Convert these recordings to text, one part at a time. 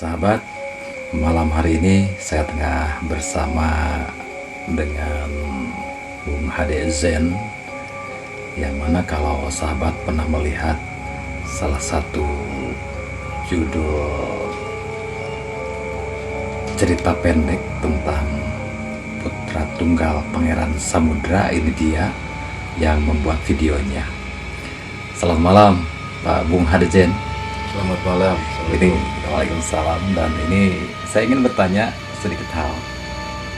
Sahabat, malam hari ini saya tengah bersama dengan Bung Hade Zen, yang mana kalau sahabat pernah melihat salah satu judul cerita pendek tentang putra tunggal Pangeran Samudra, ini dia yang membuat videonya. Selamat malam Pak Bung Hade Zen. Selamat malam. Ini Waalaikumsalam. Dan ini saya ingin bertanya sedikit hal.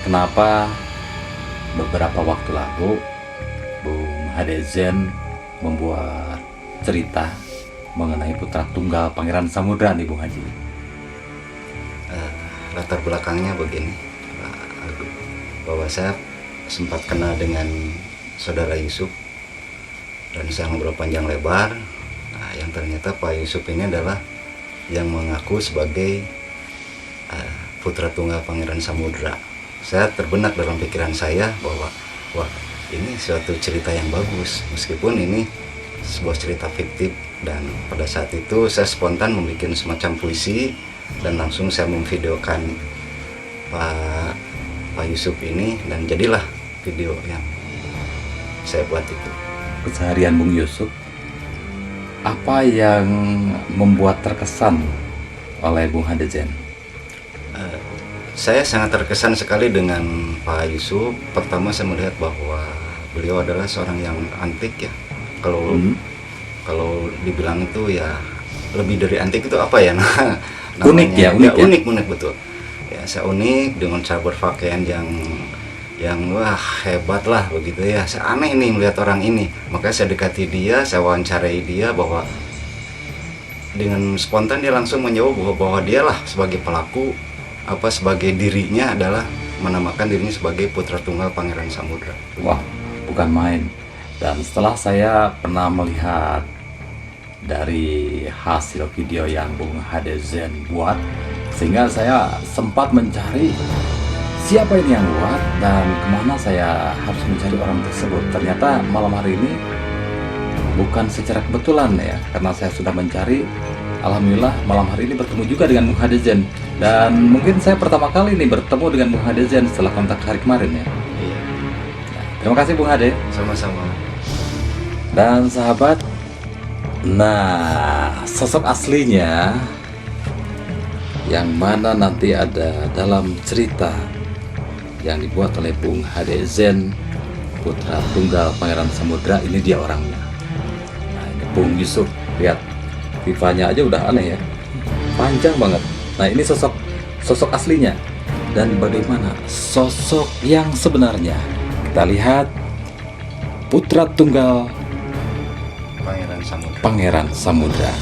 Kenapa beberapa waktu lalu Bung Hade Zen membuat cerita mengenai putra tunggal Pangeran Samudra nih Bung Haji? Latar belakangnya begini, Pak Agung, bahwa saya sempat kenal dengan saudara Yusuf dan saya ngobrol panjang lebar. Nah, yang ternyata Pak Yusuf ini adalah yang mengaku sebagai putra tunggal Pangeran Samudra. Saya terbenak dalam pikiran saya bahwa wah, ini suatu cerita yang bagus, meskipun ini sebuah cerita fiktif. Dan pada saat itu saya spontan membuat semacam puisi dan langsung saya memvideokan Pak Yusuf ini, dan jadilah video yang saya buat itu. Keseharian Bung Yusuf, apa yang membuat terkesan oleh Bung Hade Zen? Saya sangat terkesan sekali dengan Pak Yusuf. Pertama saya melihat bahwa beliau adalah seorang yang antik ya. Kalau dibilang itu ya lebih dari antik itu apa ya? Unik ya, unik betul. Ya, saya unik dengan cara berpakaian yang wah hebat lah begitu ya. Saya aneh nih melihat orang ini, makanya saya dekati dia, saya wawancarai dia, bahwa dengan spontan dia langsung menjawab bahwa dia lah sebagai pelaku, sebagai dirinya adalah menamakan dirinya sebagai putra tunggal Pangeran Samudra. Wah, bukan main. Dan setelah saya pernah melihat dari hasil video yang Bung Hade Zen buat, sehingga saya sempat mencari siapa ini yang buat dan kemana saya harus mencari orang tersebut. Ternyata malam hari ini bukan secara kebetulan ya, karena saya sudah mencari. Alhamdulillah malam hari ini bertemu juga dengan Bung Hade Zen. Dan mungkin saya pertama kali ini bertemu dengan Bung Hade Zen setelah kontak hari kemarin ya. Iya. Terima kasih Bung Hade. Sama-sama. Dan sahabat, nah sosok aslinya yang mana nanti ada dalam cerita yang dibuat oleh Bung Hade Zen, putra tunggal Pangeran Samudra, ini dia orangnya. Nah, ini Bung Yusuf, lihat pipanya aja udah aneh ya, panjang banget. Nah, ini sosok aslinya. Dan bagaimana sosok yang sebenarnya? Kita lihat putra tunggal Pangeran Samudra.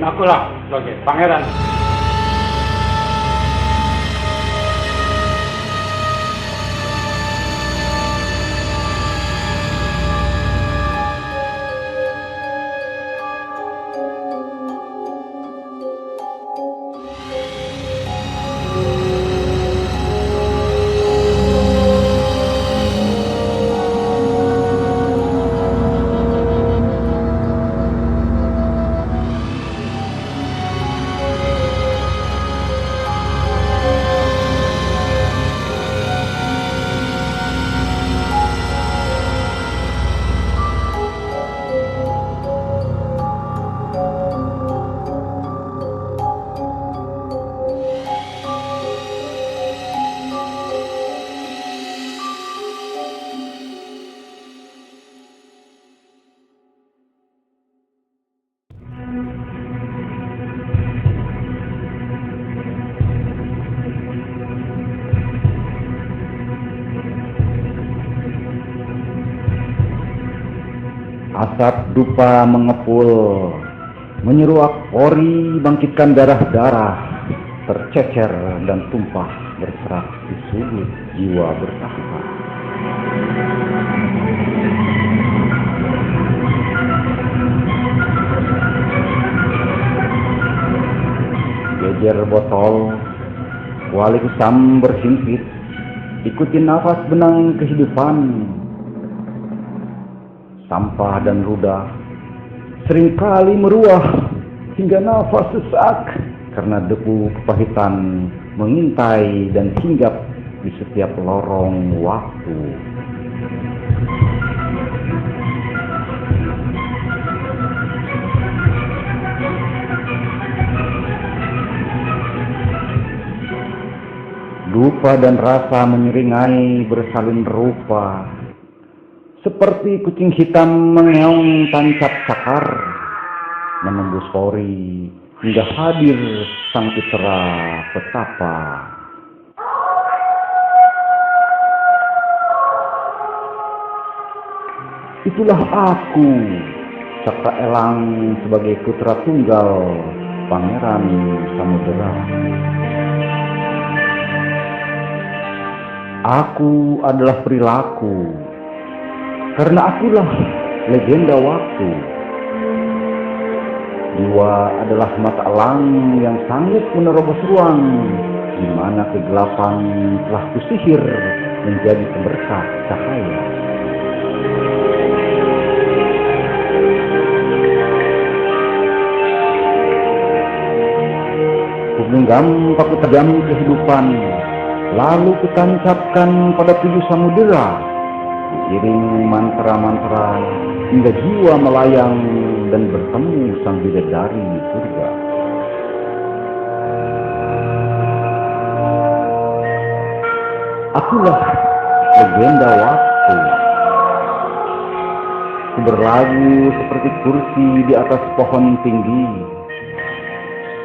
Akulah sebagai pangeran. Asap dupa mengepul menyeruak ori bangkitkan darah-darah, tercecer dan tumpah berserak di sudut jiwa bertahta. Gejer botol, kuali hitam berhimpit, ikuti nafas benang kehidupan. Sampah dan ludah seringkali meruah hingga nafas sesak karena debu kepahitan mengintai dan hinggap di setiap lorong waktu. Dupa dan rasa menyeringai bersalin rupa, seperti kucing hitam mengeong tancap cakar, menembus pori hingga hadir sang putra petapa. Itulah aku, Cakra Elang sebagai putra tunggal Pangeran Samudera. Aku adalah perilaku, karena akulah legenda waktu. Jiwa adalah mata elang yang sanggup menerobos ruang, di mana kegelapan telah kusihir menjadi seberkah cahaya. Kugenggam paku tajam kehidupan, lalu kutancapkan pada 7 samudera, diiring mantra-mantra hingga jiwa melayang dan bertemu sang bidadari di surga. Akulah legenda waktu. Ku berlagu seperti kursi di atas pohon tinggi.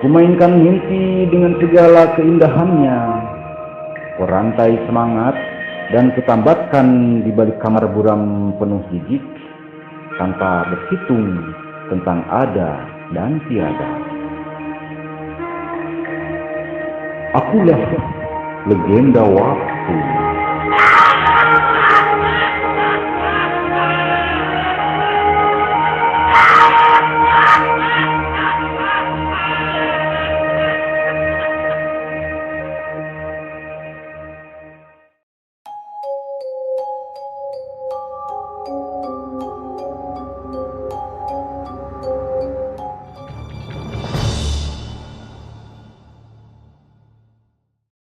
Kumainkan mimpi dengan segala keindahannya. Kurantai semangat dan kutambatkan di balik kamar buram penuh jijik tanpa berhitung tentang ada dan tiada. Akulah legenda waktu.